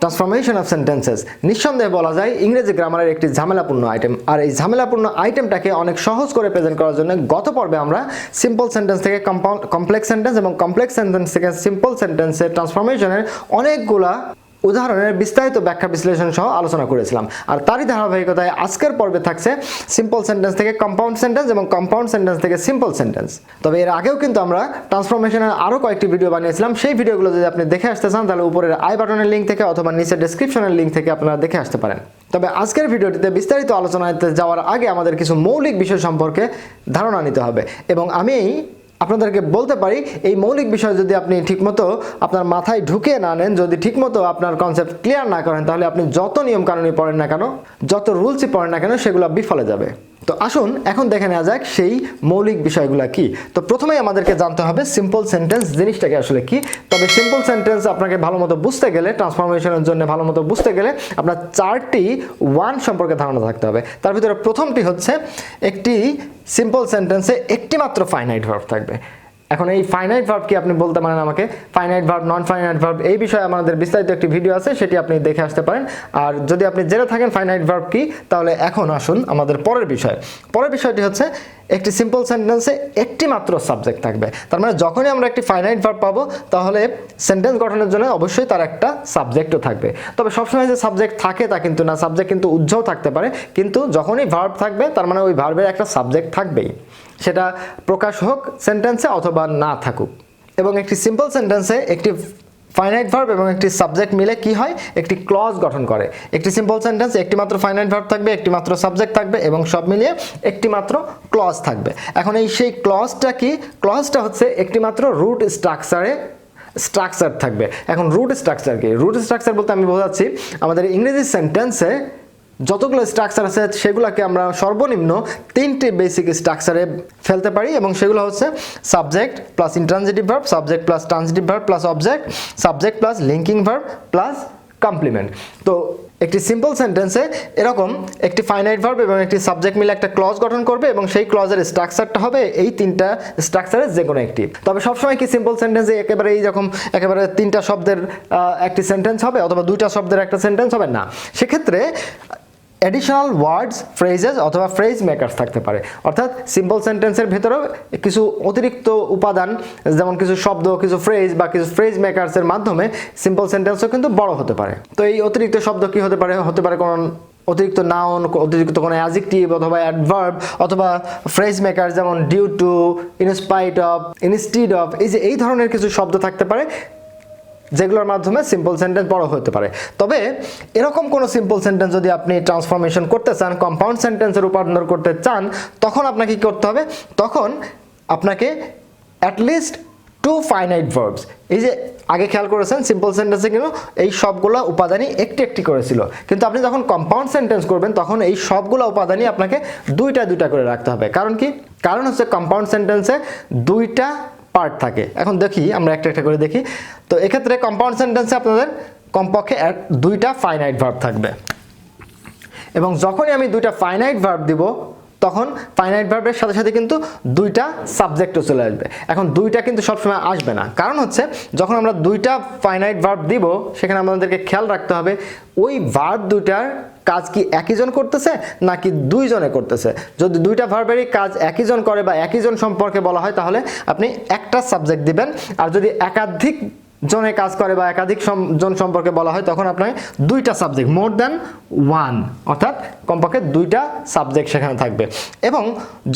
Transformation of sentences নিঃসন্দেহে বলা যায় ইংরেজি গ্রামারের একটি ঝামেলাপূর্ণ আইটেম। আর এই ঝামেলাপূর্ণ আইটেমটাকে অনেক সহজ করে প্রেজেন্ট করার জন্য গত পর্বে আমরা সিম্পল সেন্টেন্স থেকে কমপ্লেক্স সেন্টেন্স এবং কমপ্লেক্স সেন্টেন্স থেকে সিম্পল সেন্টেন্সের ট্রান্সফরমেশনের অনেকগুলা উদাহরণের বিস্তারিত ব্যাখ্যা বিশ্লেষণ সহ আলোচনা করেছিলাম। আর তারই ধারাবাহিকতায় আজকের পর্বে থাকছে সিম্পল সেন্টেন্স থেকে কম্পাউন্ড সেন্টেন্স এবং কম্পাউন্ড সেন্টেন্স থেকে সিম্পল সেন্টেন্স। তবে এর আগেও কিন্তু আমরা ট্রান্সফরমেশনের আরও কয়েকটি ভিডিও বানিয়েছিলাম। সেই ভিডিওগুলো যদি আপনি দেখে আসতে চান তাহলে উপরের আই বাটনের লিঙ্ক থেকে অথবা নিচের ডেসক্রিপশনের লিঙ্ক থেকে আপনারা দেখে আসতে পারেন। তবে আজকের ভিডিওটিতে বিস্তারিত আলোচনাতে যাওয়ার আগে আমাদের কিছু মৌলিক বিষয় সম্পর্কে ধারণা নিতে হবে এবং আমি আপনাদেরকে বলতে পারি এই মৌলিক বিষয় যদি আপনি ঠিকমতো আপনার মাথায় ঢুকে না নেন, যদি ঠিকমতো আপনার কনসেপ্ট ক্লিয়ার না করেন, তাহলে আপনি যত নিয়ম কানুনই পড়েন না কেন, যত রুলসই পড়েন না কেন, সেগুলো বিফলে যাবে। তো আসুন এখন দেখে নেওয়া যাক সেই মৌলিক বিষয়গুলো কি। তো প্রথমেই আমাদেরকে জানতে হবে সিম্পল সেন্টেন্স জিনিসটাকে আসলে কি। তবে সিম্পল সেন্টেন্স আপনাকে ভালো মতো বুঝতে গেলে, ট্রান্সফরমেশনের জন্য ভালো মতো বুঝতে গেলে আপনার 4টি ওয়ান সম্পর্কে ধারণা থাকতে হবে। তার ভিতরে প্রথমটি হচ্ছে একটি সিম্পল সেন্টেন্সে একটি মাত্র ফাইনাইট ভার্ব থাকবে। এখন এই ফাইনাইট ভার্ব কি আপনি বলতে পারেন আমাকে? Finite verb, non finite verb, এই বিষয়ে আমাদের বিস্তারিত একটি ভিডিও আছে, সেটি আপনি দেখে আসতে পারেন। আর যদি আপনি জেনে থাকেন ফাইনাইট ভার্ব কি, তাহলে এখন আসুন আমাদের পরের বিষয়। পরের বিষয়টি হচ্ছে একটি সিম্পল সেন্টেন্সে একটি মাত্র সাবজেক্ট থাকবে। তার মানে যখনই আমরা একটি ফাইনাইট ভার্ব পাবো তাহলে সেন্টেন্স গঠনের জন্য অবশ্যই তার একটা সাবজেক্টও থাকবে। তবে সবসময় যে সাবজেক্ট থাকে তা কিন্তু না, সাবজেক্ট কিন্তু উজ্জ্বল থাকতে পারে, কিন্তু যখনই ভার্ব থাকবে তার মানে ওই ভার্বের একটা সাবজেক্ট থাকবেই, সেটা প্রকাশ হোক সেন্টেন্সে অথবা না থাকুক। এবং একটি সিম্পল সেন্টেন্সে একটি ফাইনাইট ভার্ব এবং একটি সাবজেক্ট মিলে কি হয়? একটি ক্লজ গঠন করে। একটি সিম্পল সেন্টেন্স একটি মাত্র ফাইনাইট ভার্ব থাকবে, একটি মাত্র সাবজেক্ট থাকবে এবং সব মিলিয়ে একটি মাত্র ক্লজ থাকবে। এখন এই সেই ক্লজটা কি? ক্লজটা হচ্ছে একটি মাত্র রুট স্ট্রাকচার থাকবে। এখন রুট স্ট্রাকচার কি? রুট স্ট্রাকচার বলতে আমি বোঝাচ্ছি আমাদের ইংরেজি সেন্টেন্সে যতগুলো স্ট্রাকচার আছে সেগুলোকে আমরা সর্বনিম্ন 3টি বেসিক স্ট্রাকচারে ফেলতে পারি এবং সেগুলো হচ্ছে subject plus intransitive verb, subject plus transitive verb plus object, subject plus linking verb plus complement. তো একটি সিম্পল সেন্টেন্সে এরকম একটি ফাইনাইট ভার্ব এবং একটি সাবজেক্ট মিলে একটা ক্লজ গঠন করবে এবং সেই ক্লজের স্ট্রাকচারটা হবে এই 3টা স্ট্রাকচারের যে কোনো একটি। তবে সবসময় কি সিম্পল সেন্টেন্সে একেবারে এইরকম একেবারে 3টা শব্দের একটি সেন্টেন্স হবে অথবা 2টা শব্দের একটা সেন্টেন্স হবে না। সেক্ষেত্রে অ্যাডিশনাল ওয়ার্ডস, ফ্রেজেস অথবা ফ্রেজ মেকার্স থাকতে পারে। অর্থাৎ সিম্পল সেন্টেন্সের ভেতরেও কিছু অতিরিক্ত উপাদান, যেমন কিছু শব্দ, কিছু ফ্রেজ বা কিছু ফ্রেজ মেকার্সের মাধ্যমে সিম্পল সেন্টেন্সও কিন্তু বড় হতে পারে। তো এই অতিরিক্ত শব্দ কি হতে পারে? হতে পারে কোন অতিরিক্ত নাউন, অতিরিক্ত কোনো অ্যাডজেক্টিভ অথবা অ্যাডভার্ব অথবা ফ্রেজ মেকার, যেমন due to, in spite of, instead of, এই ধরনের কিছু শব্দ থাকতে পারে যেগুলোর মাধ্যমে সিম্পল সেন্টেন্স বড় হতে পারে। তবে এরকম কোনো সিম্পল সেন্টেন্স যদি আপনি ট্রান্সফরমেশন করতে চান, কম্পাউন্ড সেন্টেন্সে রূপান্তর করতে চান, তখন আপনাকে কি করতে হবে? তখন আপনাকে অ্যাটলিস্ট 2 ফাইনাইট ভার্বস, এই যে আগে খেয়াল করেছেন সিম্পল সেন্টেন্সে কিন্তু এই সবগুলো উপাদানই একটি একটি করেছিল, কিন্তু আপনি যখন কম্পাউন্ড সেন্টেন্স করবেন তখন এই সবগুলো উপাদানই আপনাকে 2টা করে রাখতে হবে। কারণ কি? কারণ হচ্ছে কম্পাউন্ড সেন্টেন্সে 2টা পার্ট থাকে। এখন দেখি আমরা একটা করে দেখি। তো এক্ষেত্রে কম্পাউন্ড সেন্টেন্সে আপনাদের কমপক্ষে 2টা ফাইনাইট ভার্ব থাকবে এবং যখনই আমি 2টা ফাইনাইট ভার্ব দিব তখন ফাইনাইট ভার্বের সাথে সাথে কিন্তু 2টা সাবজেক্টও চলে আসবে। এখন 2টা কিন্তু সবসময় আসবে না, কারণ হচ্ছে যখন আমরা 2টা ফাইনাইট ভার্ব দিব সেখানে আমাদেরকে খেয়াল রাখতে হবে ওই ভার্ব 2টার কাজ কি একইজন করতেছে নাকি 2জনে করতেছে। যদি 2টা ভার্বেরই কাজ একইজন করে বা একইজন সম্পর্কে বলা হয় তাহলে আপনি একটা সাবজেক্ট দিবেন, আর যদি একাধিক জনে কাজ করে বা একাধিক জন সম্পর্কে বলা হয় তখন আপনার 2টা সাবজেক্ট, মোর দ্যান 1, অর্থাৎ কমপক্ষে 2টা সাবজেক্ট সেখানে থাকবে। এবং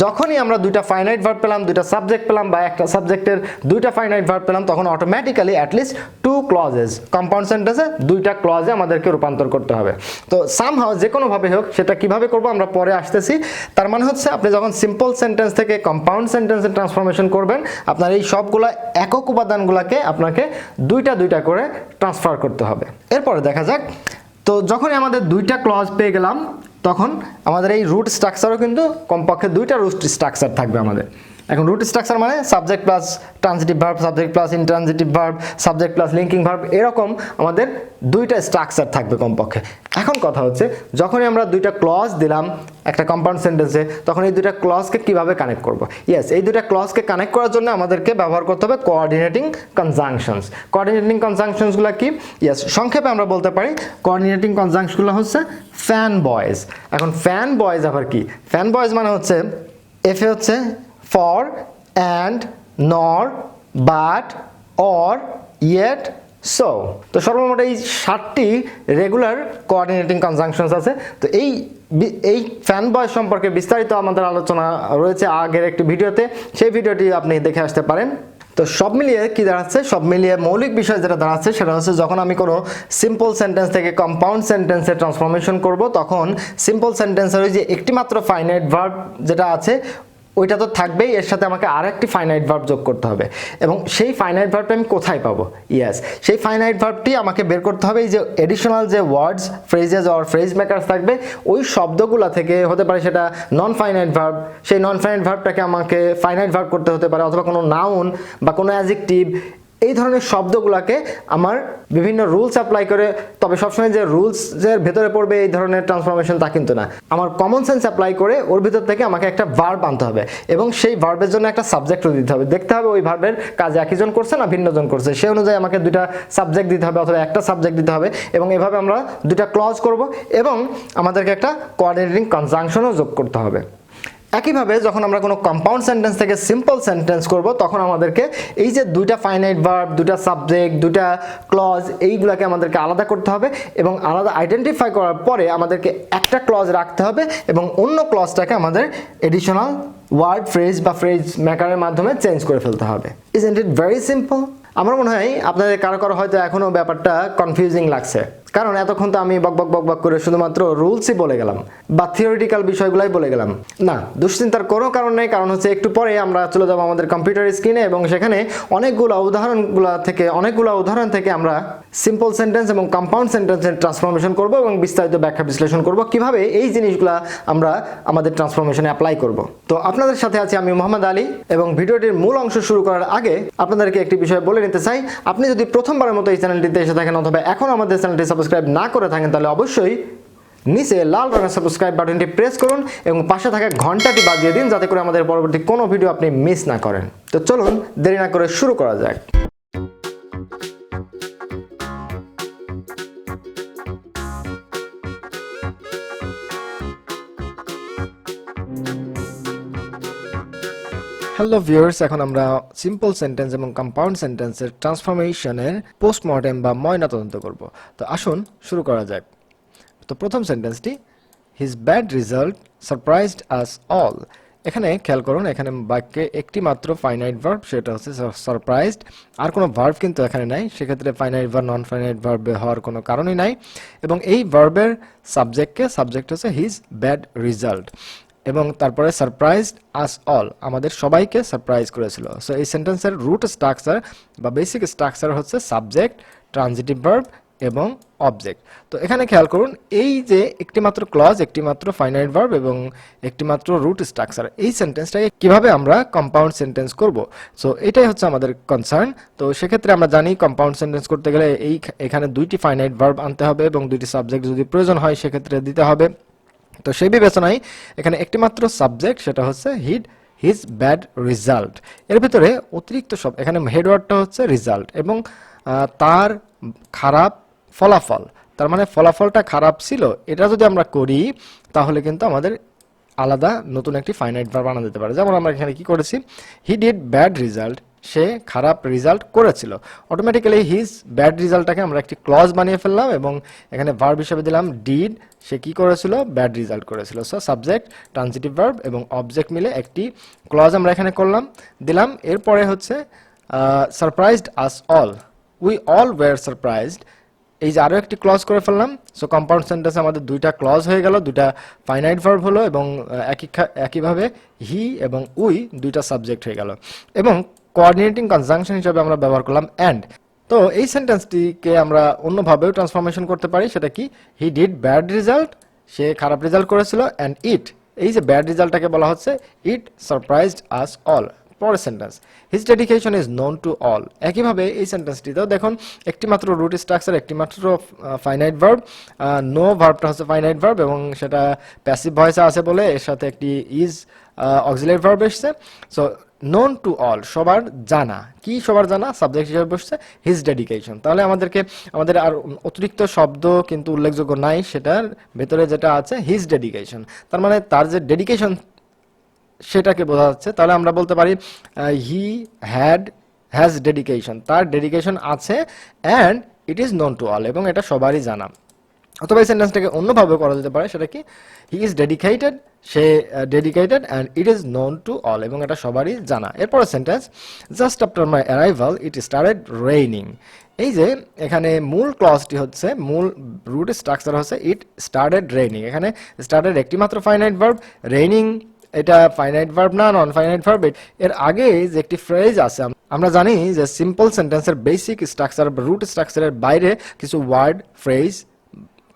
যখনই আমরা 2টা ফাইনাইট ভার্ব পেলাম, 2টা সাবজেক্ট পেলাম বা একটা সাবজেক্টের 2টা ফাইনাইট ভার্ব পেলাম, তখন অটোমেটিক্যালি অ্যাটলিস্ট 2 ক্লজেস, কম্পাউন্ড সেন্টেন্সে 2টা ক্লজে আমাদেরকে রূপান্তর করতে হবে। তো সামহাও যে কোনোভাবে হোক, সেটা কিভাবে করব আমরা পরে আসতেছি। তার মানে হচ্ছে আপনি যখন সিম্পল সেন্টেন্স থেকে কম্পাউন্ড সেন্টেন্সে ট্রান্সফরমেশন করবেন, আপনার এই সবগুলো একক উপাদানগুলোকে আপনাকে 2টা করে ট্রান্সফার করতে হবে। এরপরে দেখা যাক, তো যখনই আমাদের 2টা ক্লজ পেয়ে গেলাম তখন আমাদের এই রুট স্ট্রাকচারও কিন্তু কমপক্ষে 2টা রুট স্ট্রাকচার থাকবে আমাদের। এখন রুট স্ট্রাকচার মানে subject plus transitive verb, subject plus intransitive verb, subject plus linking verb, এরকম আমাদের 2টা স্ট্রাকচার থাকবে কমপক্ষে। এখন কথা হচ্ছে যখনই আমরা দুইটা ক্লজ দিলাম একটা কম্পাউন্ড সেন্টেন্সে তখন এই দুইটা ক্লজকে কিভাবে কানেক্ট করব। ইয়েস, এই দুইটা ক্লজকে কানেক্ট করার জন্য আমাদেরকে ব্যবহার করতে হবে কোঅর্ডিনেটিং কনজাংশনস। কোঅর্ডিনেটিং কনজাংশনসগুলো কি? ইয়েস, সংক্ষেপে আমরা বলতে পারি কোঅর্ডিনেটিং কনজাংশনগুলো হচ্ছে ফ্যান বয়েজ। এখন ফ্যান বয়েজ আবার কি? ফ্যান বয়েজ মানে হচ্ছে এফ এ হচ্ছে ফর, অ্যান্ড, নর, বাট, অর, ইয়েট, সো। তো সর্বমোট এই 7টি রেগুলার কোঅর্ডিনেটিং কনজাংশনস আছে। তো এই ফ্যান বয়েজ সম্পর্কে বিস্তারিত আমাদের আলোচনা রয়েছে আগের একটি ভিডিওতে, সেই ভিডিওটি আপনি দেখে আসতে পারেন। তো সব মিলিয়ে কি দাঁড়াচ্ছে? সব মিলিয়ে মৌলিক বিষয় যেটা দাঁড়াচ্ছে সেটা হচ্ছে যখন আমি কোনো সিম্পল সেন্টেন্স থেকে কম্পাউন্ড সেন্টেন্সে ট্রান্সফরমেশন করব তখন সিম্পল সেন্টেন্সের ওই যে একটি মাত্র ফাইনাইট ভার্ব যেটা আছে ওইটা তো থাকবেই, এর সাথে আমাকে আরেকটি ফাইনাইট ভার্ব যোগ করতে হবে। এবং সেই ফাইনাইট ভার্বটা আমি কোথায় পাবো? ইয়েস, সেই ফাইনাইট ভার্বটি আমাকে বের করতে হবে এই যে এডিশনাল যে ওয়ার্ডস, ফ্রেজেস অর ফ্রেজ মেকার্স থাকবে ওই শব্দগুলো থেকে। হতে পারে সেটা নন ফাইনাইট ভার্ব, সেই নন ফাইনাইট ভার্বটাকে আমাকে ফাইনাইট ভার্ব করতে হতে পারে, অথবা কোনো নাউন বা কোনো অ্যাডজেক্টিভ, এই ধরনের শব্দগুলোকে আমার বিভিন্ন রুলস অ্যাপ্লাই করে, তবে সবসময় যে রুলসের ভেতরে পড়বে এই ধরনের ট্রান্সফরমেশন তা কিন্তু না, আমার কমন সেন্স অ্যাপ্লাই করে ওর ভিতর থেকে আমাকে একটা ভার্ব আনতে হবে এবং সেই ভার্বের জন্য একটা সাবজেক্টও দিতে হবে। দেখতে হবে ওই ভার্বের কাজ একইজন করছে না ভিন্নজন করছে, সেই অনুযায়ী আমাকে দুইটা সাবজেক্ট দিতে হবে অথবা একটা সাবজেক্ট দিতে হবে। এবং এভাবে আমরা দুইটা ক্লজ করব এবং আমাদেরকে একটা কোঅর্ডিনেটিং কনজাংশনও যোগ করতে হবে। একইভাবে যখন আমরা কোনো কম্পাউন্ড সেন্টেন্স থেকে সিম্পল সেন্টেন্স করব তখন আমাদেরকে এই যে দুইটা ফাইনাইট ভার্ব, দুইটা সাবজেক্ট, দুইটা ক্লজ, এইগুলাকে আমাদেরকে আলাদা করতে হবে এবং আলাদা আইডেন্টিফাই করার পরে আমাদেরকে একটা ক্লজ রাখতে হবে এবং অন্য ক্লজটাকে আমাদের এডিশনাল ওয়ার্ড, ফ্রেজ বা ফ্রেজ মেকারের মাধ্যমে চেঞ্জ করে ফেলতে হবে। Isn't it very simple? আমার মনে হয় আপনাদের কারো কারো হয়তো এখনও ব্যাপারটা কনফিউজিং লাগছে, কারণ এতক্ষণ তো আমি বক করে শুধুমাত্র রুলসই বলে গেলাম বা থিওরিটিক্যাল বিষয়গুলাই বলে গেলাম। না, দুশ্চিন্তার কোনো কারণ নেই, কারণ হচ্ছে একটু পরে আমরা চলে যাবো আমাদের কম্পিউটার স্ক্রিনে এবং সেখানে অনেকগুলো উদাহরণ থেকে আমরা সিম্পল সেন্টেন্স এবং কম্পাউন্ড সেন্টেন্সের ট্রান্সফরমেশন করব এবং বিস্তারিত ব্যাখ্যা বিশ্লেষণ করব কিভাবে এই জিনিসগুলো আমরা আমাদের ট্রান্সফরমেশনে অ্যাপ্লাই করব। তো আপনাদের সাথে আছি আমি মোহাম্মদ আলী এবং ভিডিওটির মূল অংশ শুরু করার আগে আপনাদেরকে একটি বিষয় বলে নিতে চাই। আপনি যদি প্রথমবারের মতো এই চ্যানেলটিতে এসে থাকেন অথবা এখন আমাদের চ্যানেলটি সাবস্ক্রাইব না করে থাকেন তাহলে অবশ্যই নিচে লাল রঙের সাবস্ক্রাইব বাটনটি প্রেস করুন এবং পাশে থাকা ঘন্টাটি বাজিয়ে দিন যাতে করে আমাদের পরবর্তী কোনো ভিডিও আপনি মিস না করেন। তো চলুন দেরি না করে শুরু করা যাক। হ্যালো ভিউয়ার্স, এখন আমরা সিম্পল সেন্টেন্স এবং কম্পাউন্ড সেন্টেন্সের ট্রান্সফরমেশনের পোস্টমর্টেম বা ময়নাতদন্ত করব। তো আসুন শুরু করা যাক। তো প্রথম সেন্টেন্সটি, his bad result surprised us all. এখানে খেয়াল করুন, এখানে বাক্যে একটি মাত্র ফাইনাইট ভার্ব, সেটা হচ্ছে সারপ্রাইজড, আর কোনো ভার্ব কিন্তু এখানে নাই। সেক্ষেত্রে finite verb non finite verb হওয়ার কোনো কারণই নাই। এবং এই ভার্বের সাবজেক্ট হচ্ছে হিজ ব্যাড রিজাল্ট এবং তারপরে সারপ্রাইজড আস অল, আমাদের সবাইকে সারপ্রাইজ করেছিল। সো এই সেন্টেন্সের রুট স্ট্রাকচার বা বেসিক স্ট্রাকচার হচ্ছে সাবজেক্ট, ট্রানজিটিভ ভার্ব এবং অবজেক্ট। তো এখানে খেয়াল করুন, এই যে একটিমাত্র ক্লজ, একটিমাত্র ফাইনাইট ভার্ব এবং একটিমাত্র রুট স্ট্রাকচার, এই সেন্টেন্সটাকে কিভাবে আমরা কম্পাউন্ড সেন্টেন্স করব। সো এটাই হচ্ছে আমাদের কনসার্ন। তো সেক্ষেত্রে আমরা জানি কম্পাউন্ড সেন্টেন্স করতে গেলে এখানে দুইটি ফাইনাইট ভার্ব আনতে হবে এবং দুইটি সাবজেক্ট যদি প্রয়োজন হয় সেক্ষেত্রে দিতে হবে। তো সেই বিবেচনায় এখানে একটিমাত্র সাবজেক্ট, সেটা হচ্ছে হিজ ব্যাড রিজাল্ট। এর ভিতরে অতিরিক্ত সব, এখানে হেডওয়ার্ডটা হচ্ছে রিজাল্ট এবং তার খারাপ ফলাফল, তার মানে ফলাফলটা খারাপ ছিল, এটা যদি আমরা করি তাহলে কিন্তু আমাদের আলাদা নতুন একটি ফাইনাইট ভার্ব আনা যেতে পারে। যেমন আমরা এখানে কি করেছি, হি ডিড ব্যাড রিজাল্ট, সে খারাপ রেজাল্ট করেছিল। অটোমেটিক্যালি হিজ ব্যাড রেজাল্টটাকে আমরা একটি ক্লজ বানিয়ে ফেললাম এবং এখানে ভার্ব হিসেবে দিলাম ডিড, সে কি করেছিল, ব্যাড রেজাল্ট করেছিল। সো সাবজেক্ট, ট্রানজিটিভ ভার্ব এবং অবজেক্ট মিলে একটি ক্লজ আমরা এখানে দিলাম। এরপরে হচ্ছে surprised us all, we all were surprised, এই যে আরো একটি ক্লজ করে ফেললাম। সো কম্পাউন্ড সেন্টেন্সে আমাদের দুইটা ক্লজ হয়ে গেল, দুইটা ফাইনাইট ভার্ব হলো এবং একইভাবে হি এবং উই দুইটা সাবজেক্ট হয়ে গেল এবং কোঅর্ডিনেটিং কনজাংশন হিসেবে আমরা ব্যবহার করলাম অ্যান্ড। তো এই সেন্টেন্সটিকে আমরা অন্যভাবেও ট্রান্সফরমেশন করতে পারি, সেটা কি, হি ডিড ব্যাড রেজাল্ট, সে খারাপ রেজাল্ট করেছিল, অ্যান্ড ইট, এই যে ব্যাড রেজাল্টটাকে বলা হচ্ছে ইট সারপ্রাইজড আস অল, পরের sentence, his dedication is known to all. একইভাবে এই সেন্টেন্সটিতেও দেখুন একটি মাত্র রুট স্ট্রাকচার, একটি মাত্র ফাইনাইট ভার্ব, নো ভার্বটা হচ্ছে ফাইনাইট ভার্ব এবং সেটা প্যাসিভ ভয়েসে আছে বলে এর সাথে একটি ইজ অক্সিলারি ভার্ব এসছে। সো নোন টু অল, সবার জানা। কি সবার জানা? সাবজেক্ট হিসেবে বসছে হিজ ডেডিকেশন। তাহলে আমাদের আর অতিরিক্ত শব্দ কিন্তু উল্লেখযোগ্য নাই, সেটার ভেতরে যেটা আছে হিজ ডেডিকেশন, তার মানে তার যে ডেডিকেশন সেটাকে বোঝা যাচ্ছে। তাহলে আমরা বলতে পারি হি হ্যাজ ডেডিকেশন, তার ডেডিকেশন আছে, and it is known to all, এবং এটা সবারই জানা। অথবা এই সেন্টেন্সটাকে অন্যভাবে করা যেতে পারে, সেটা কি? He is dedicated, say dedicated, and it is known to all, এবং এটা সবারই জানা। এরপরের sentence, just after my arrival it started raining. এই যে এখানে মূল ক্লজটি হচ্ছে, মূল রুট স্ট্রাকচার হচ্ছে ইট স্টার্টেড রেইনিং। এখানে স্টার্টেড একটি মাত্র ফাইনাইট ভার্ব, রেইনিং এটা ফাইনাইট ভার্ব না, নন ফাইনাইট ভার্ব। এর আগে যে একটি ফ্রেজ আছে, আমরা জানি যে সিম্পল সেন্টেন্সের বেসিক স্ট্রাকচার বা রুট স্ট্রাকচারের বাইরে কিছু ওয়ার্ড, ফ্রেজ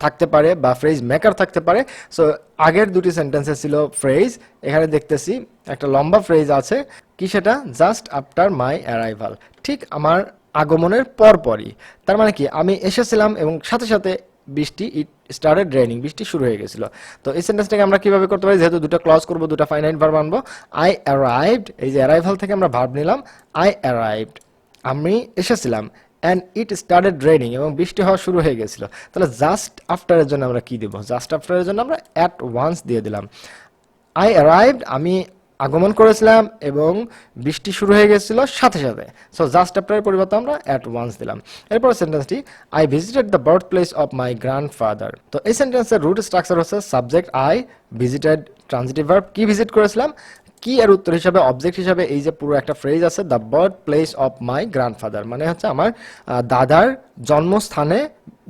থাকতে পারে বা ফ্রেজ মেকার থাকতে পারে। সো আগের দুটি সেন্টেন্সে ছিল ফ্রেজ, এখানে দেখতেছি একটা লম্বা ফ্রেজ আছে। কি সেটা? জাস্ট আফটার মাই অ্যারাইভাল, ঠিক আমার আগমনের পরপরই। তার মানে কি? আমি এসেছিলাম এবং সাথে সাথে বৃষ্টি, ইট স্টার্টেড রেইনিং, বৃষ্টি শুরু হয়ে গেছিল। তো এই সেন্টেন্সটাকে আমরা কিভাবে করতে পারি? যেহেতু দুটো ক্লজ করব, দুটো ফাইনাইট ভার্ব আনবো। আই অ্যারাইভড, এই যে অ্যারাইভাল থেকে আমরা ভার্ব নিলাম, আই অ্যারাইভড, আমি এসেছিলাম, অ্যান্ড ইট স্টার্টেড রেইনিং, এবং বৃষ্টি হওয়া শুরু হয়ে গেছিল। তাহলে জাস্ট আফটারের জন্য আমরা কি দেবো? জাস্ট আফটারের জন্য আমরা অ্যাট ওয়ান্স দিয়ে দিলাম। আই অ্যারাইভড, আমি আগমন করেছিলাম এবং বৃষ্টি শুরু হয়ে গেছিল সাথে সাথে। সো জাস্ট আফটারের পরিবর্তে আমরা অ্যাট ওয়ান্স দিলাম। এরপর সেন্টেন্সটি, I visited the birth place of my grandfather. তো এই সেন্টেন্সের রুট স্ট্রাকচার হচ্ছে subject I, visited transitive verb, কি ভিজিট করেছিলাম, কি এর উত্তর হিসাবে অবজেক্ট হিসাবে এই যে পুরো একটা ফ্রেজ আছে, the birth place of my grandfather, মানে হচ্ছে আমার দাদার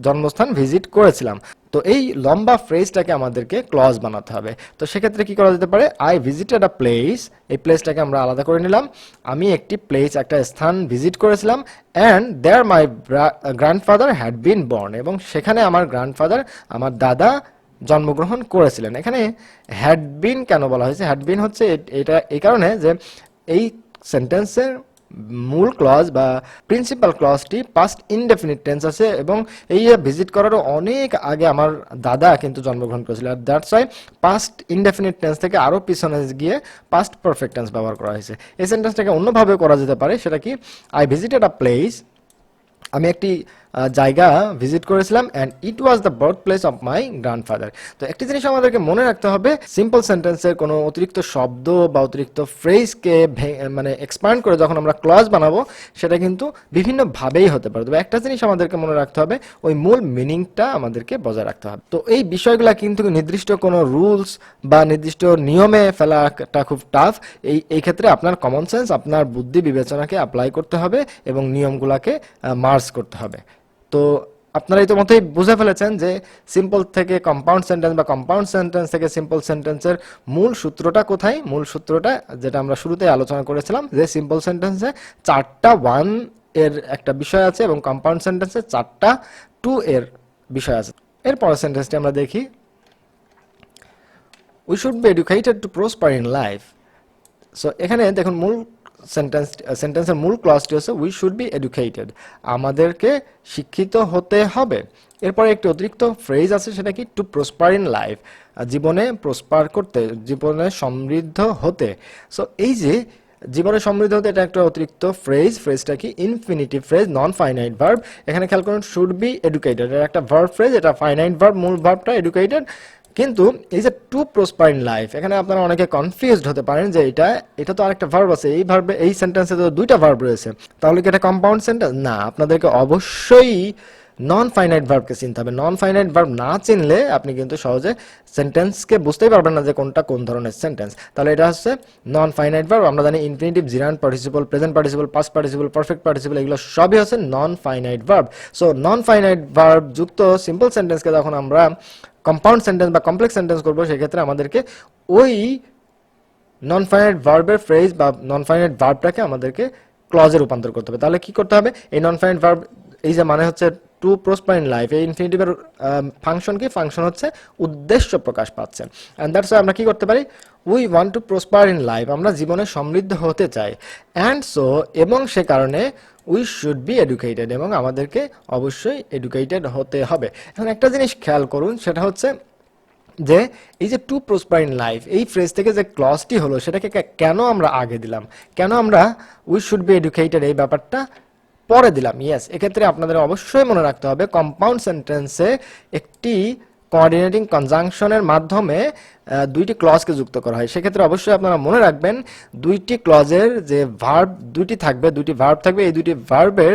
জন্মস্থান ভিজিট করেছিলাম। তো এই লম্বা ফ্রেজটাকে আমাদেরকে ক্লজ বানাতে হবে। তো সেক্ষেত্রে কি করা যেতে পারে? আই ভিজিটেড আ প্লেস, এই প্লেসটাকে আমরা আলাদা করে নিলাম। আমি একটি প্লেস, একটা স্থান ভিজিট করেছিলাম, and there my grandfather had been born, এবং সেখানে আমার গ্র্যান্ডফাদার, আমার দাদা জন্মগ্রহণ করেছিলেন। এখানে হ্যাড বিন কেন বলা হয়েছে? হ্যাড বিন হচ্ছে এটা এই কারণে যে এই সেন্টেন্সের মূল ক্লজ বা প্রিন্সিপাল ক্লজটি পাস্ট ইনডেফিনিট টেন্স আছে, এবং এই ভিজিট করারও অনেক আগে আমার দাদা কিন্তু জন্মগ্রহণ করেছিল। আর that's why past indefinite tense থেকে আরও পিছনে গিয়ে পাস্ট পারফেক্ট টেন্স ব্যবহার করা হয়েছে। এই সেন্টেন্সটাকে অন্যভাবে করা যেতে পারে, সেটা কি? আই ভিজিটেড আ প্লেস, আমি একটি জায়গা ভিজিট করেছিলাম, and it was the birth place of my grandfather. তো একটি জিনিস আমাদেরকে মনে রাখতে হবে, সিম্পল সেন্টেন্সের কোনো অতিরিক্ত শব্দ বা অতিরিক্ত ফ্রেজকে মানে এক্সপ্যান্ড করে যখন আমরা ক্লজ বানাবো, সেটা কিন্তু বিভিন্নভাবেই হতে পারে। তবে একটা জিনিস আমাদেরকে মনে রাখতে হবে, ওই মূল মিনিংটা আমাদেরকে বজায় রাখতে হবে। তো এই বিষয়গুলো কিন্তু নির্দিষ্ট কোনো রুলস বা নির্দিষ্ট নিয়মে ফেলাটা খুব টাফ। এই ক্ষেত্রে আপনার কমন সেন্স, আপনার বুদ্ধি বিবেচনাকে অ্যাপ্লাই করতে হবে এবং নিয়মগুলোকে মার্জ করতে হবে। তো আপনারা ইতিমধ্যেই বুঝে ফেলেছেন যে সিম্পল থেকে কম্পাউন্ড সেন্টেন্স বা কম্পাউন্ড সেন্টেন্স থেকে সিম্পল সেন্টেন্সের মূল সূত্রটা কোথায়। মূল সূত্রটা যেটা আমরা শুরুতেই আলোচনা করেছিলাম, যে সিম্পল সেন্টেন্সে 4টা 1 এর একটা বিষয় আছে এবং কম্পাউন্ড সেন্টেন্সে 4টা 2 এর বিষয় আছে। এরপরের সেন্টেন্সটি আমরা দেখি, we should be educated to prosper in life. So এখানে দেখুন মূল সেন্টেন্সের মূল ক্লজটি হচ্ছে উই শুড বি এডুকেটেড, আমাদেরকে শিক্ষিত হতে হবে। এরপরে একটি অতিরিক্ত ফ্রেজ আছে, সেটা কি? টু প্রসপার ইন লাইফ, জীবনে প্রসপার করতে, জীবনে সমৃদ্ধ হতে। সো এই যে জীবনে সমৃদ্ধ হতে, এটা একটা অতিরিক্ত ফ্রেজটা কি? Infinitive phrase, non finite verb. এখানে খেয়াল করুন, শুড বি এডুকেটেড, এটা একটা ভার্ব ফ্রেজ, এটা ফাইনাইট ভার্ব, মূল ভার্বটা এডুকেটেড। কিন্তু এই যে টু প্রসপার ইন লাইফ, এখানে আপনারা অনেকে কনফিউজড হতে পারেন যে এটা তো আরেকটা ভার্ব আছে, এই ভার্বে, এই সেন্টেন্সে তো 2টা ভার্ব রয়েছে, তাহলে কি এটা কম্পাউন্ড সেন্টেন্স? না, আপনাদেরকে অবশ্যই নন ফাইনাইট ভার্বকে চিনতে হবে। নন ফাইনাইট ভার্ব না চিনলে আপনি কিন্তু সহজে সেন্টেন্সকে বুঝতেই পারবেন না যে কোনটা কোন ধরনের সেন্টেন্স। তাহলে এটা হচ্ছে নন ফাইনাইট ভার্ব। আমরা জানি infinitive, gerund participle, present participle, past participle, perfect participle, এগুলো সবই হচ্ছে non finite verb. So non finite verb যুক্ত সিম্পল সেন্টেন্সকে যখন আমরা কম্পাউন্ড সেন্টেন্স বা কমপ্লেক্স সেন্টেন্স করবো, সেক্ষেত্রে আমাদেরকে ওই নন ফাইনাইট ভার্বের ফ্রেজ বা নন ফাইনাইট ভার্বটাকে আমাদেরকে ক্লজে রূপান্তর করতে হবে। তাহলে কি করতে হবে? এই নন ফাইনাইট ভার্ব, এই যে মানে হচ্ছে টু প্রসপার ইন লাইফ, এই ইনফিনিটিভের ফাংশন কি? ফাংশন হচ্ছে উদ্দেশ্য প্রকাশ পাচ্ছে। অ্যান্ড দ্যাটস আমরা কি করতে পারি? We want to prosper in life, আমরা জীবনে সমৃদ্ধ হতে চাই। অ্যান্ড সো, এবং সে কারণে উই শুড বি এডুকেটেড, এবং আমাদেরকে অবশ্যই এডুকেটেড হতে হবে। এখন একটা জিনিস খেয়াল করুন, সেটা হচ্ছে যে এই যে টু প্রসপার ইন লাইফ, এই ফ্রেজ থেকে যে ক্লজটি হলো সেটাকে কেন আমরা আগে দিলাম, কেন আমরা উই শুড বি এডুকেটেড এই ব্যাপারটা পরে দিলাম? ইয়েস, এক্ষেত্রে আপনাদের অবশ্যই মনে রাখতে হবে কম্পাউন্ড সেন্টেন্সে একটি কোঅর্ডিনেটিং কনজাংশনের মাধ্যমে দুইটি ক্লজকে যুক্ত করা হয়। সেক্ষেত্রে অবশ্যই আপনারা মনে রাখবেন দুইটি ক্লজের যে ভার্ব দুইটি থাকবে, দুইটি ভার্ব থাকবে, এই দুইটি ভার্বের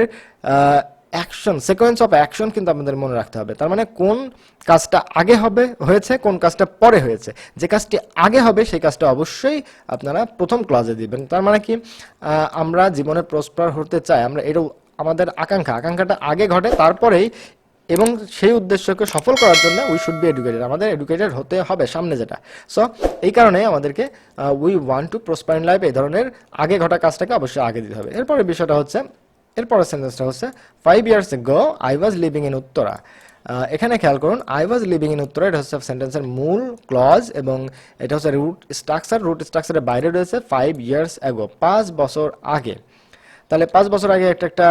অ্যাকশন, সিকোয়েন্স অফ অ্যাকশন কিন্তু আপনাদের মনে রাখতে হবে। তার মানে কোন কাজটা আগে হয়েছে, কোন কাজটা পরে হয়েছে। যে কাজটি আগে হবে সেই কাজটা অবশ্যই আপনারা প্রথম ক্লজে দিবেন। তার মানে কি? আমরা জীবনে প্রসপার হতে চাই, আমরা এটাও আমাদের আকাঙ্ক্ষাটা আগে ঘটে, তারপরেই, এবং সেই উদ্দেশ্যকে সফল করার জন্য উই শুড বি এডুকেটেড, আমাদের এডুকেটেড হতে হবে সামনে যেটা। সো এই কারণে আমাদেরকে we want to prosper in life এই ধরনের আগে ঘটা কাজটাকে অবশ্যই আগে দিতে হবে। এরপরে বিষয়টা হচ্ছে, এরপরের সেন্টেন্সটা হচ্ছে 5 years ago I was living in Uttara. এখানে খেয়াল করুন, I was living in Uttara, এটা হচ্ছে সেন্টেন্সের মূল ক্লজ, এবং এটা হচ্ছে রুট স্ট্রাকচারের বাইরে রয়েছে 5 years ago, 5 বছর আগে। তাহলে 5 বছর আগে একটা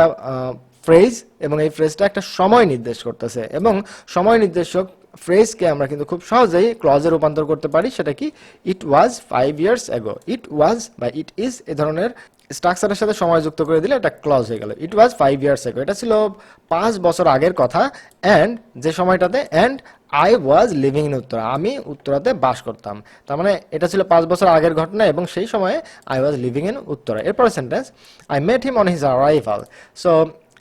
ফ্রেজ, এবং এই ফ্রেজটা একটা সময় নির্দেশ করতেছে, এবং সময় নির্দেশক ফ্রেজকে আমরা কিন্তু খুব সহজেই ক্লজে রূপান্তর করতে পারি। সেটা কি? ইট ওয়াজ 5 years ago, ইট ওয়াজ বা ইট ইজ এ ধরনের স্ট্রাকচারের সাথে সময় যুক্ত করে দিলে এটা ক্লজ হয়ে গেল। ইট ওয়াজ 5 years ago, এটা ছিল 5 বছর আগের কথা। অ্যান্ড যে সময়টাতে, and I was living in Uttara, আমি উত্তরাতে বাস করতাম। তার মানে এটা ছিল 5 বছর আগের ঘটনা, এবং সেই সময়ে I was living in Uttara. এরপর sentence, I met him on his arrival. So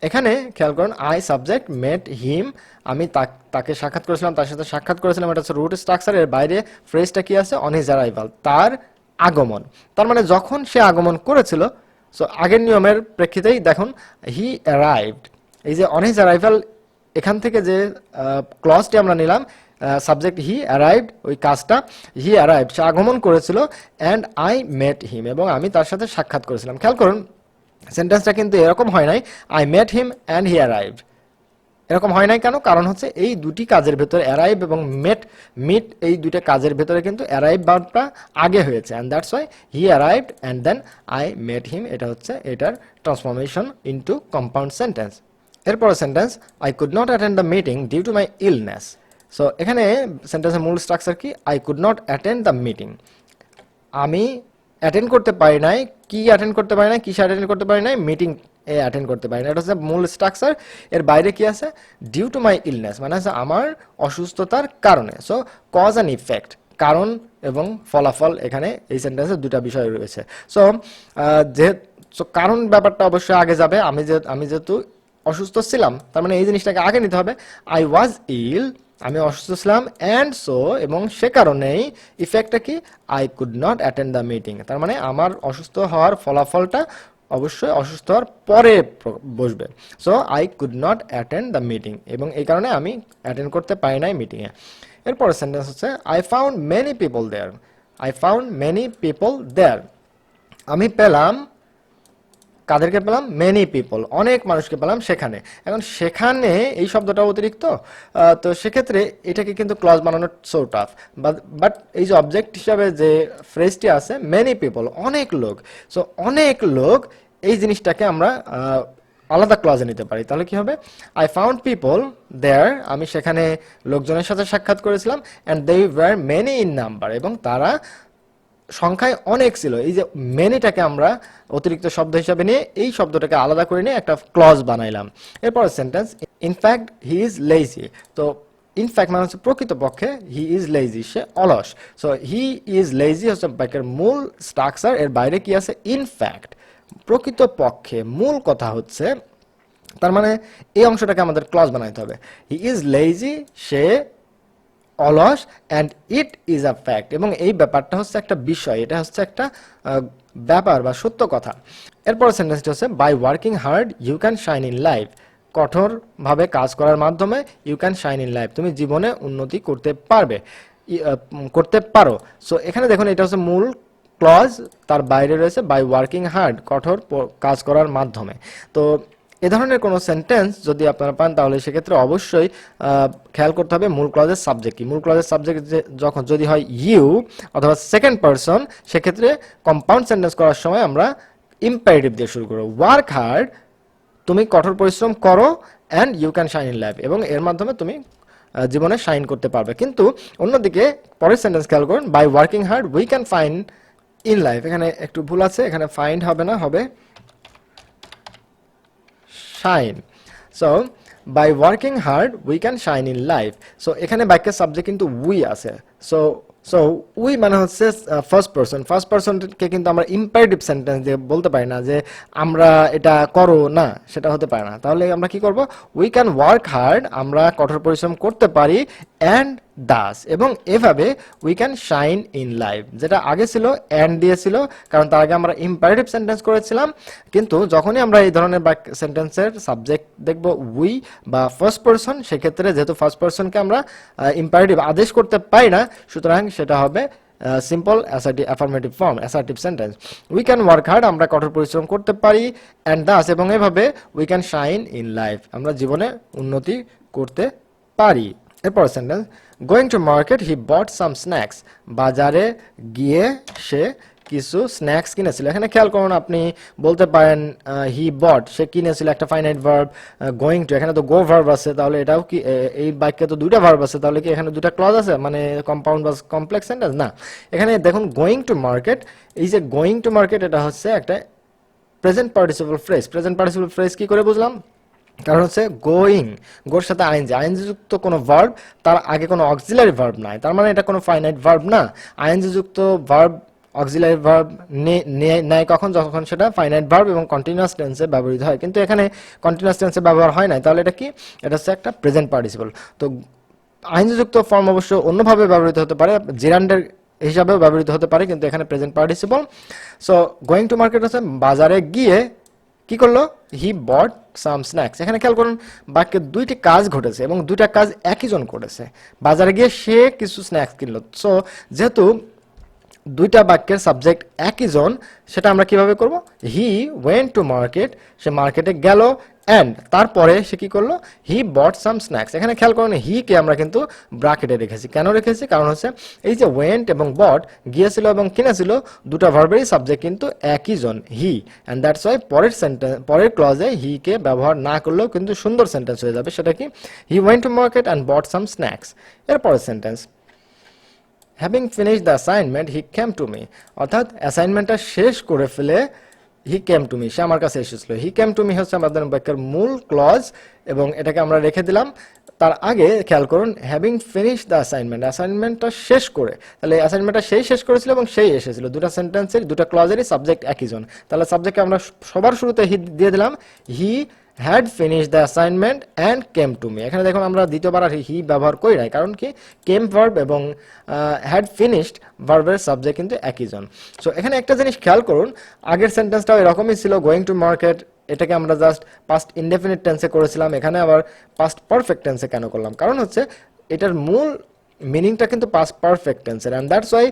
এখানে খেয়াল করুন, আই সাবজেক্ট, মেট হিম, আমি তাকে সাক্ষাৎ করেছিলাম, তার সাথে সাক্ষাৎ করেছিলাম, এটা হচ্ছে রুট স্ট্রাকচার। এর বাইরে ফ্রেজটা কি আছে? অন হিজ অ্যারাইভাল, তার আগমন। তার মানে যখন সে আগমন করেছিল, সো আগের নিয়মের প্রেক্ষিতেই দেখুন, হি অ্যারাইভড, এই যে অন হিজ অ্যারাইভাল, এখান থেকে যে ক্লজটি আমরা নিলাম, সাবজেক্ট হি অ্যারাইভড, ওই কাজটা হি অ্যারাইভড, সে আগমন করেছিল, অ্যান্ড আই মেট হিম, এবং আমি তার সাথে সাক্ষাৎ করেছিলাম। খেয়াল করুন, সেন্টেন্সটা কিন্তু এরকম হয় নাই I met him and he arrived, এরকম হয় নাই। কেন? কারণ হচ্ছে এই দুটি কাজের ভেতরে, অ্যারাইভ এবং মিট, এই দুইটা কাজের ভেতরে কিন্তু অ্যারাইভ ভার্বটা আগে হয়েছে, and that's why he arrived and then I met him, এটা হচ্ছে এটার ট্রান্সফরমেশন ইনটু কম্পাউন্ড সেন্টেন্স। এরপরে sentence, I could not attend the meeting due to my illness. So এখানে সেন্টেন্সের মূল স্ট্রাকচার কি? I could not attend the meeting, আমি attend করতে পারি নাই। কি অ্যাটেন্ড করতে পারি নাই? কিসে অ্যাটেন্ড করতে পারি নাই? মিটিং এ অ্যাটেন্ড করতে পারি না, এটা হচ্ছে মূল স্ট্রাকচার। এর বাইরে কি আছে? ডিউ টু মাই ইলনেস, মানে হচ্ছে আমার অসুস্থতার কারণে। সো কজ অ্যান্ড ইফেক্ট, কারণ এবং ফলাফল, এখানে এই সেন্টেন্সে দুটা বিষয় রয়েছে। সো যেহেতু কারণ ব্যাপারটা অবশ্যই আগে যাবে, আমি যেহেতু অসুস্থ ছিলাম, তার মানে এই জিনিসটাকে আগে নিতে হবে। আই ওয়াজ ইল, আমি অসুস্থ ছিলাম, অ্যান্ড সো, এবং সে কারণেই, ইফেক্টটা কি? I could not attend the meeting, তার মানে আমার অসুস্থ হওয়ার ফলাফলটা অবশ্যই অসুস্থ হওয়ার পরে বসবে। So I could not attend the meeting, এবং এই কারণে আমি অ্যাটেন্ড করতে পারি নাই মিটিংয়ে। এরপরের সেন্টেন্স হচ্ছে, I found many people there, I found many people there, আমি পেলাম, কাদেরকে পেলাম? মেনি পিপল, অনেক মানুষকে পেলাম সেখানে। এখন সেখানে এই শব্দটা অতিরিক্ত, তো সেক্ষেত্রে এটাকে কিন্তু ক্লজ বানানো সো টাফ, বাট এই যে অবজেক্ট হিসাবে যে ফ্রেজটি আছে, মেনি পিপল, অনেক লোক, সো অনেক লোক, এই জিনিসটাকে আমরা আলাদা ক্লজে নিতে পারি। তাহলে কি হবে? আই ফাউন্ড পিপল দেয়ার, আমি সেখানে লোকজনের সাথে সাক্ষাৎ করেছিলাম, and they were many in number, এবং তারা সংখ্যায় অনেক ছিল। এই যে মেনিটাকে আমরা অতিরিক্ত শব্দ হিসাবে নিয়ে এই শব্দটাকে আলাদা করে নিয়ে একটা ক্লজ বানাইলাম। এরপর sentence, in fact he is lazy. তো ইনফ্যাক্ট মানে হচ্ছে প্রকৃতপক্ষে, হি ইজ লেজি, সে অলস। সো হি ইজ লেজি হচ্ছে বাক্যের মূল স্ট্রাকচার। এর বাইরে কি আছে? ইনফ্যাক্ট, প্রকৃতপক্ষে, মূল কথা হচ্ছে, তার মানে এই অংশটাকে আমাদের ক্লজ বানাইতে হবে। হি ইজ লেজি, সে অলস, and it is a fact, এবং এই ব্যাপারটা হচ্ছে একটা বিষয়, এটা হচ্ছে একটা ব্যাপার বা সত্য কথা। এরপর সেন্টেন্সটি হচ্ছে, by working hard you can shine in life, কঠোরভাবে কাজ করার মাধ্যমে you can shine in life, তুমি জীবনে উন্নতি করতে পারো। সো এখানে দেখুন, এটা হচ্ছে মূল ক্লজ, তার বাইরে রয়েছে বাই ওয়ার্কিং হার্ড, কঠোর কাজ করার মাধ্যমে। তো এ ধরনের কোনো সেন্টেন্স যদি আপনারা পান তাহলে সেক্ষেত্রে অবশ্যই খেয়াল করতে হবে মূল ক্লজের সাবজেক্ট কি। মূল ক্লজের সাবজেক্ট যখন যদি হয় ইউ অথবা সেকেন্ড পারসন, সেক্ষেত্রে কম্পাউন্ড সেন্টেন্স করার সময় আমরা ইম্পারেটিভ দিয়ে শুরু করব। ওয়ার্ক হার্ড, তুমি কঠোর পরিশ্রম করো, and you can shine in life, এবং এর মাধ্যমে তুমি জীবনে শাইন করতে পারবে। কিন্তু অন্যদিকে পরের সেন্টেন্স খেয়াল করুন, by working hard we can find in life. এখানে একটু ভুল আছে, এখানে ফাইন্ড হবে না, হবে shine. So by working hard we can shine in life. So এখানে বাক্যের সাবজেক্ট কিন্তু উই আছে। সো সো উই মানে হচ্ছে ফার্স্ট পারসন। ফার্স্ট পারসনকে কিন্তু আমরা ইম্পারেটিভ সেন্টেন্স দিয়ে বলতে পারি না যে আমরা এটা করো না, সেটা হতে পারে না। তাহলে আমরা কি করব, উই ক্যান ওয়ার্ক হার্ড, আমরা কঠোর পরিশ্রম করতে পারি, অ্যান্ড দাস, এবং এভাবে we can shine in life. যেটা আগে ছিল অ্যান্ড দিয়েছিল, কারণ তার আগে আমরা ইম্পারেটিভ সেন্টেন্স করেছিলাম। কিন্তু যখনই আমরা এই ধরনের সেন্টেন্সের সাবজেক্ট দেখব উই বা ফার্স্ট পারসন, সেক্ষেত্রে যেহেতু ফার্স্ট পারসনকে আমরা ইম্পারেটিভ আদেশ করতে পারি না, সুতরাং সেটা হবে simple assertive affirmative form, assertive sentence. We can work hard, আমরা কঠোর পরিশ্রম করতে পারি, অ্যান্ড দাস, এবং এভাবে we can shine in life, আমরা জীবনে উন্নতি করতে পারি। এরপর sentence, going to market he bought some snacks, বাজারে গিয়ে সে কিছু স্ন্যাক্স কিনেছিল। এখানে খেয়াল করুন, আপনি বলতে পারেন হি বট, সে কিনেছিল, একটা ফাইনাইট ভার্ব। গোয়িং টু, এখানে তো গো ভার্ব আছে, তাহলে এটাও কি, এই বাক্যে তো দুইটা ভার্ব আছে, তাহলে কি এখানে দুটা ক্লজ আছে, মানে কম্পাউন্ড বা কমপ্লেক্স সেন্টেন্স না। এখানে দেখুন গোয়িং টু মার্কেট, এই যে গোয়িং টু মার্কেট, এটা হচ্ছে একটা present participle phrase. Present participle phrase কি করে বুঝলাম, কারণ হচ্ছে গোয়িং, গোর সাথে আইএনজি, আইএনজি যুক্ত কোনো ভার্ব, তার আগে কোনো অক্সিলারি ভার্ব নাই, তার মানে এটা কোনো ফাইনাইট ভার্ব না। আইএনজি যুক্ত ভার্ব অক্সিলারি ভার্ব নেয় কখন, যখন সেটা ফাইনাইট ভার্ব এবং কন্টিনিউয়াস টেন্সে ব্যবহৃত হয়। কিন্তু এখানে কন্টিনিউয়াস টেন্সে ব্যবহার হয় নাই, তাহলে এটা কি, এটা হচ্ছে একটা প্রেজেন্ট পার্টিসিপল। তো আইএনজি যুক্ত ফর্ম অবশ্য অন্যভাবে ব্যবহৃত হতে পারে, জেরান্ডের হিসাবেও ব্যবহৃত হতে পারে, কিন্তু এখানে present participle. So going to market হচ্ছে বাজারে গিয়ে কি করলো, হি বট সাম স্ন্যাক্স। এখানে খেয়াল করুন, বাক্যে দুইটি কাজ ঘটেছে এবং দুইটা কাজ একই জন করেছে। বাজারে গিয়ে সে কিছু স্ন্যাক্স কিনলো। সো যেহেতু দুইটা বাক্যের সাবজেক্ট একই জন, সেটা আমরা কিভাবে করব, হি ওয়েন্ট টু মার্কেট, সে মার্কেটে গেল, অ্যান্ড তারপরে সে কি করলো, হি বট সাম স্ন্যাক্স। এখানে খেয়াল করুন, হি কে আমরা কিন্তু ব্র্যাকেটে রেখেছি। কেন রেখেছি, কারণ হচ্ছে এই যে ওয়েন্ট এবং বট, গিয়েছিল এবং কিনেছিল, দুটা ভার্বেরই সাবজেক্ট কিন্তু একই জন, হি, অ্যান্ড দ্যাটস ওয়াই পরের সেন্টেন্স, পরের ক্লজে হি কে ব্যবহার না করলেও কিন্তু সুন্দর সেন্টেন্স হয়ে যাবে। সেটা কি, he went to market and bought some snacks. এরপরের sentence, having finish the assignment he came to me, অর্থাৎ অ্যাসাইনমেন্টটা শেষ করে ফেলে হি কেম টু মি, সে আমার কাছে এসেছিল। হি কেম টু মি হচ্ছে আমাদের বাক্যের মূল ক্লজ, এবং এটাকে আমরা রেখে দিলাম। তার আগে খেয়াল করুন, হ্যাভিং ফিনিশ দ্য অ্যাসাইনমেন্ট, অ্যাসাইনমেন্টটা শেষ করে, তাহলে অ্যাসাইনমেন্টটা সেই শেষ করেছিল এবং সেই এসেছিল, দুটা সেন্টেন্সের দুটা ক্লজেরই সাবজেক্ট একই জন। তাহলে সাবজেক্টকে আমরা সবার শুরুতে হি দিয়ে দিলাম, he had finish the assignment and came to me. এখানে দেখুন আমরা দ্বিতীয়বার আর হি ব্যবহার করি নাই, কারণ কি, কেম ভার্ব এবং হ্যাড ফিনিশড ভার্বের সাবজেক্ট কিন্তু একই জন। সো এখানে একটা জিনিস খেয়াল করুন, আগের সেন্টেন্সটাও এরকমই ছিল, গোয়িং টু মার্কেট, এটাকে আমরা জাস্ট পাস্ট ইনডেফিনিট টেন্সে করেছিলাম। এখানে আবার পাস্ট পারফেক্ট টেন্সে কেন করলাম, কারণ হচ্ছে এটার মূল মিনিংটা কিন্তু পাস্ট পারফেক্ট টেন্সের, অ্যান্ড দ্যাটস ওয়াই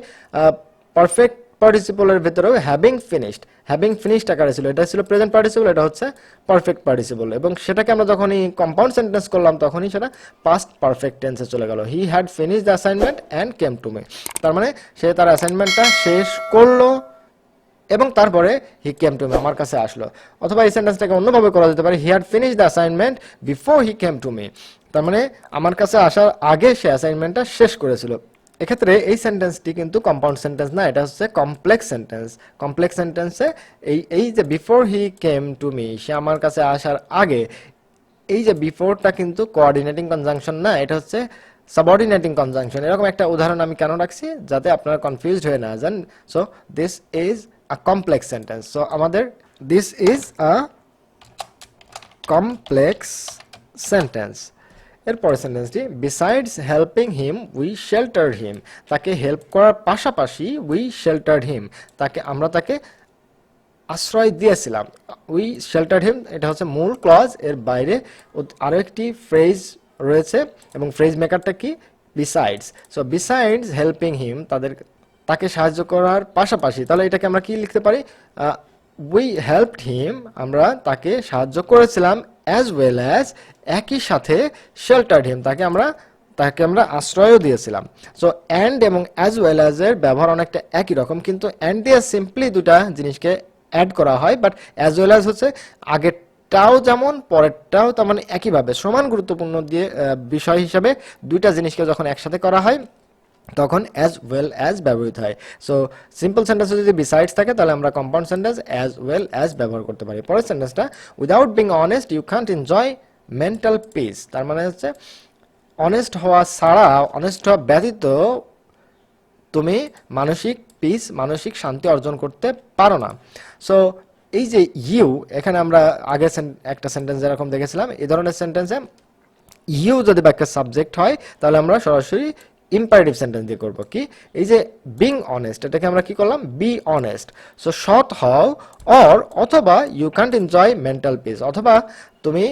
পারফেক্ট পার্টিসিপলের ভিতরেও হ্যাভিং ফিনিশড আকারে ছিল, এটা ছিল প্রেজেন্ট পার্টিসিপল, এটা হচ্ছে পারফেক্ট পার্টিসিপল, এবং সেটাকে আমরা যখনই কম্পাউন্ড সেন্টেন্স করলাম তখনই সেটা পাস্ট পারফেক্ট টেন্সে চলে গেল। He had finish the assignment and came to me, তার মানে সে তার অ্যাসাইনমেন্টটা শেষ করলো এবং তারপরে হি কেম টু মি, আমার কাছে আসলো। অথবা এই সেন্টেন্সটাকে অন্যভাবে করা যেতে পারে, he had finish the assignment before he came to me, তার মানে আমার কাছে আসার আগে সে অ্যাসাইনমেন্টটা শেষ করেছিল। এক্ষেত্রে এই সেন্টেন্সটি কিন্তু কম্পাউন্ড সেন্টেন্স না, এটা হচ্ছে কমপ্লেক্স সেন্টেন্স। কমপ্লেক্স সেন্টেন্সে এই যে before he came to me, সে আমার কাছে আসার আগে, এই যে বিফোরটা কিন্তু কোঅর্ডিনেটিং কনজাংশন না, এটা হচ্ছে সাবঅর্ডিনেটিং কনজাংশন। এরকম একটা উদাহরণ আমি কেন রাখছি, যাতে আপনারা কনফিউজড হয়ে না যান। So this is a complex sentence. So আমাদের this is a complex sentence. এরপর সেন্টেন্সটি, besides helping him we sheltered him, তাকে হেল্প করার পাশাপাশি উই শেল্টার্ড হিম, আমরা তাকে আশ্রয় দিয়েছিলাম। উই শেল্টার্ড হিম, এটা হচ্ছে মূল ক্লজ, এর বাইরে আরও একটি ফ্রেজ রয়েছে এবং ফ্রেজ মেকারটা কি, বিসাইডস। সো বিসাইডস হেল্পিং হিম, তাকে সাহায্য করার পাশাপাশি, তাহলে এটাকে আমরা কি লিখতে পারি, উই হেল্পড হিম, আমরা তাকে সাহায্য করেছিলাম, অ্যাজ ওয়েল অ্যাজ, একই সাথে শেল্টার্ড হিম, তাকে আমরা আশ্রয়ও দিয়েছিলাম। সো অ্যান্ড এবং অ্যাজ ওয়েল অ্যাজ এর ব্যবহার অনেকটা একই রকম, কিন্তু অ্যান্ড দিয়ে সিম্পলি দুটা জিনিসকে অ্যাড করা হয়, বাট অ্যাজ ওয়েল অ্যাজ হচ্ছে আগেরটাও যেমন পরেরটাও তেমন একইভাবে সমান গুরুত্বপূর্ণ দিয়ে বিষয় হিসাবে দুইটা জিনিসকে যখন একসাথে করা হয় তখন অ্যাজ ওয়েল অ্যাজ ব্যবহৃত হয়। সো সিম্পল সেন্টেন্সে যদি বিসাইডস থাকে তাহলে আমরা compound sentence as well as ব্যবহার করতে পারি। পরের সেন্টেন্সটা, without being honest you can't enjoy mental peace. তার মানে হচ্ছে অনেস্ট হওয়া ছাড়া, অনেস্ট হওয়া ব্যতীত তুমি মানসিক পিস, মানসিক শান্তি অর্জন করতে পারো না। সো এই যে ইউ, এখানে আমরা আগে একটা সেন্টেন্স যেরকম দেখেছিলাম, এই ধরনের সেন্টেন্সে ইউ যদি বাক্যের সাবজেক্ট হয় তাহলে আমরা সরাসরি ইম্পারেটিভ সেন্টেন্স দিয়ে করব কি, এই যে বিং অনেস্ট, এটাকে আমরা কি করলাম, বি অনেস্ট। সো সৎ হও, অর অথবা you can't enjoy mental peace, অথবা তুমি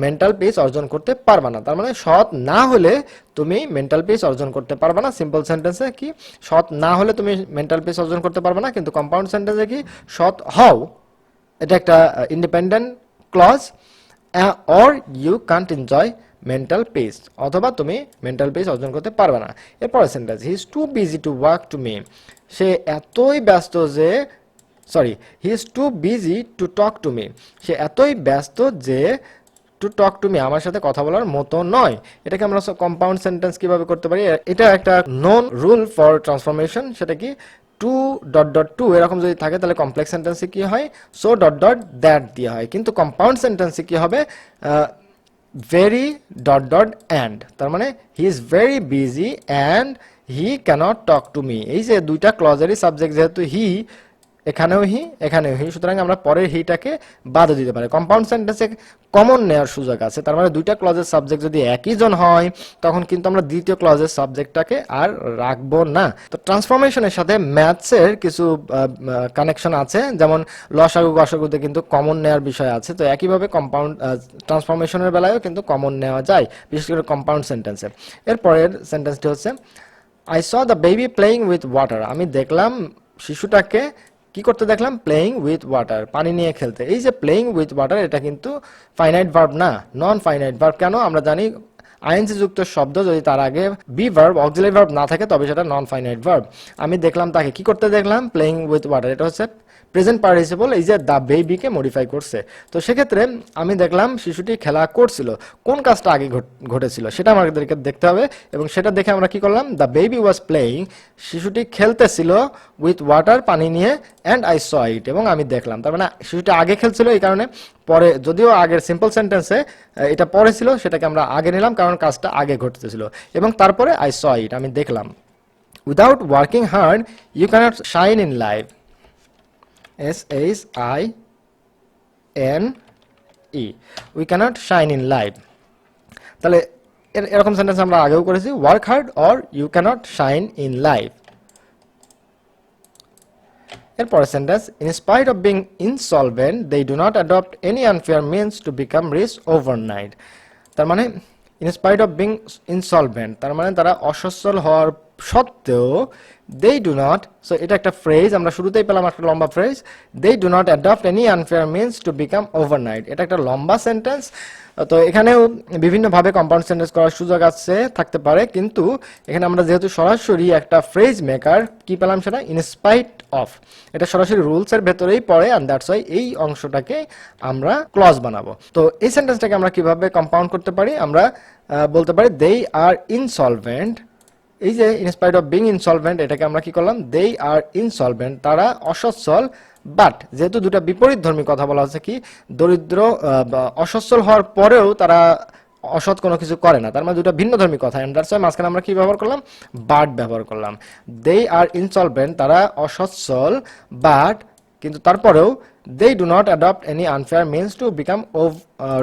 মেন্টাল পিস অর্জন করতে পারবা না। তার মানে সৎ না হলে তুমি মেন্টাল পিস অর্জন করতে পারবা না। সিম্পল সেন্টেন্সে কি, সৎ না হলে তুমি মেন্টাল পিস অর্জন করতে পারবা না, কিন্তু কম্পাউন্ড সেন্টেন্সে কি, সৎ হও, এটা একটা independent clause, or you can't enjoy mental peace, অথবা তুমি মেন্টাল পিস অর্জন করতে পারবে না। এরপরে sentence, he is too busy to work to me, সে এতই ব্যস্ত যে, sorry, he is too busy to talk to me, সে এতই ব্যস্ত যে টু টক টু মি, আমার সাথে কথা বলার মতো নয়। এটাকে আমরা কম্পাউন্ড সেন্টেন্স কিভাবে করতে পারি, এটা একটা নোন রুল ফর ট্রান্সফরমেশন, সেটা কি, টু ডট ডট টু এরকম যদি থাকে তাহলে কমপ্লেক্স সেন্টেন্সে কি হয়, সো ডট ডট দ্যাট দিয়ে হয়, কিন্তু কম্পাউন্ড সেন্টেন্সে কি হবে, ভেরি ডট ডট অ্যান্ড। তার মানে he is very busy and he cannot talk to me, এই যে দুইটা ক্লজেরই সাবজেক্ট যেহেতু হি, এখানেও হি, এখানেও হি, সুতরাং আমরা পরের হিটাকে বাদ দিতে পারি। কম্পাউন্ড সেন্টেন্সে কমন নেওয়ার সুযোগ আছে, তার মানে দুইটা ক্লজের সাবজেক্ট যদি একই জন হয় তখন কিন্তু আমরা দ্বিতীয় ক্লজের সাবজেক্টটাকে আর রাখবো না। তো ট্রান্সফরমেশনের সাথে ম্যাথসের কিছু কানেকশন আছে, যেমন লসাগু গসাগুতে কিন্তু কমন নেওয়ার বিষয় আছে। তো একইভাবে কম্পাউন্ড ট্রান্সফরমেশনের বেলায়ও কিন্তু কমন নেওয়া যায়, বিশেষ করে কম্পাউন্ড সেন্টেন্সে। এরপরের সেন্টেন্সটি হচ্ছে, I saw the baby playing with water, আমি দেখলাম শিশুটাকে কি করতে দেখলাম, প্লেয়িং উইথ ওয়াটার, পানি নিয়ে খেলতে। এই যে প্লেয়িং উইথ ওয়াটার, এটা কিন্তু ফাইনাইট ভার্ব না, নন ফাইনাইট ভার্ব। কেন, আমরা জানি আইএনসি যুক্ত শব্দ যদি তার আগে বি ভার্ব, অক্সিলারি ভার্ব না থাকে তবে সেটা নন ফাইনাইট ভার্ব। আমি দেখলাম তাকে কি করতে দেখলাম, প্লেয়িং উইথ ওয়াটার, এটা হচ্ছে প্রেজেন্ট পার্টিসিপল, এই যে দ্য বেবিকে মডিফাই করছে। তো সেক্ষেত্রে আমি দেখলাম শিশুটি খেলা করছিল, কোন কাজটা আগে ঘটেছিল সেটা আমাদেরকে দেখতে হবে, এবং সেটা দেখে আমরা কি করলাম, দ্য বেবি ওয়াজ প্লেয়িং, শিশুটি খেলতেছিল, উইথ ওয়াটার, পানি নিয়ে, অ্যান্ড আই স ইট, এবং আমি দেখলাম। তার মানে শিশুটি আগে খেলছিল, এই কারণে পরে, যদিও আগের সিম্পল সেন্টেন্সে এটা পরে ছিল, সেটাকে আমরা আগে নিলাম কারণ কাজটা আগে ঘটতেছিল, এবং তারপরে আই স ইট, আমি দেখলাম। Without working hard you cannot shine in life, SHINE, we cannot shine in life. তাহলে এরকম সেন্টেন্স আমরা আগেও করেছি, work hard or you cannot shine in life. এরপরে sentence, in spite of being insolvent they do not adopt any unfair means to become rich overnight. তার মানে in spite of being insolvent, তার মানে তারা অসচ্ছল হওয়ার সত্ত্বেও, দে ডু নট, সো এটা একটা ফ্রেজ, আমরা শুরুতেই পেলাম একটা লম্বা phrase, they do not adopt any unfair means to become overnight, এটা একটা লম্বা সেন্টেন্স। তো এখানেও বিভিন্নভাবে কম্পাউন্ড সেন্টেন্স করার সুযোগ আছে, থাকতে পারে, কিন্তু এখানে আমরা যেহেতু সরাসরি একটা ফ্রেজ মেকার কি পেলাম, সেটা ইন স্পাইট অফ, এটা সরাসরি রুলসের ভেতরেই পড়ে, অ্যান্ড দ্যাটস ওয়াই এই অংশটাকে আমরা ক্লজ বানাবো। তো এই সেন্টেন্সটাকে আমরা কিভাবে কম্পাউন্ড করতে পারি, আমরা বলতে পারি দে আর ইনসলভেন্ট, এই যে ইনস্পাইট অফ বিং ইনসলভেন্ট, এটাকে আমরা কি করলাম, দে আর ইনসলভেন্ট, তারা অসচ্ছল, বাট যেহেতু দুটা বিপরীত ধর্মী কথা বলা হচ্ছে, কি দরিদ্র, অসচ্ছল হওয়ার পরেও তারা অসৎ কোনো কিছু করে না, তার মানে দুটা ভিন্ন ধর্মী কথা, এন্ড দ্যাটস ওয়াই মাঝখানে আমরা কি ব্যবহার করলাম, বাট ব্যবহার করলাম। দে আর ইনসলভেন্ট, তারা অসচ্ছল, বাট কিন্তু তারপরেও they do not adopt any unfair means to become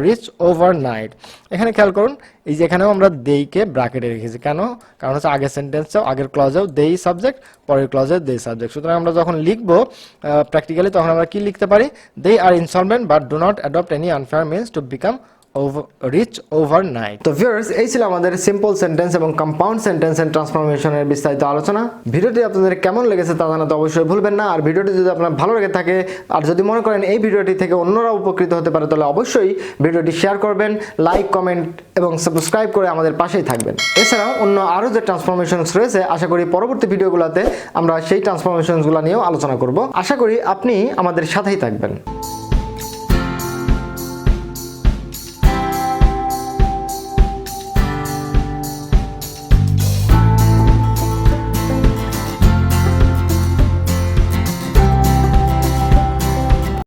rich overnight। এখানে খেয়াল করুন, এই যে এখানেও আমরা they কে ব্র্যাকেটে রেখেছি, কেন, কারণ হচ্ছে আগের সেন্টেন্সেও, আগের ক্লজেও they সাবজেক্ট, পরের ক্লজে they সাবজেক্ট। সুতরাং আমরা যখন লিখবো প্র্যাকটিক্যালি তখন আমরা কি লিখতে পারি, they are insolvent but do not adopt any unfair means to become overnight. তো ভিউয়ার্স, এই ছিল আমাদের সিম্পল সেন্টেন্স এবং কম্পাউন্ড সেন্টেন্স এন্ড ট্রান্সফরমেশনের বিস্তারিত আলোচনা। ভিডিওটি আপনাদের কেমন লেগেছে তা জানাতে অবশ্যই ভুলবেন না। আর ভিডিওটি যদি আপনার ভালো লেগে থাকে আর যদি মনে করেন এই ভিডিওটি থেকে অন্যরা উপকৃত হতে পারে, তাহলে অবশ্যই ভিডিওটি শেয়ার করবেন, লাইক, কমেন্ট এবং সাবস্ক্রাইব করে আমাদের পাশেই থাকবেন। এছাড়াও অন্য আরও যে ট্রান্সফরমেশনস রয়েছে, আশা করি পরবর্তী ভিডিওগুলোতে আমরা সেই ট্রান্সফরমেশনসগুলো নিয়েও আলোচনা করব। আশা করি আপনি আমাদের সাথেই থাকবেন।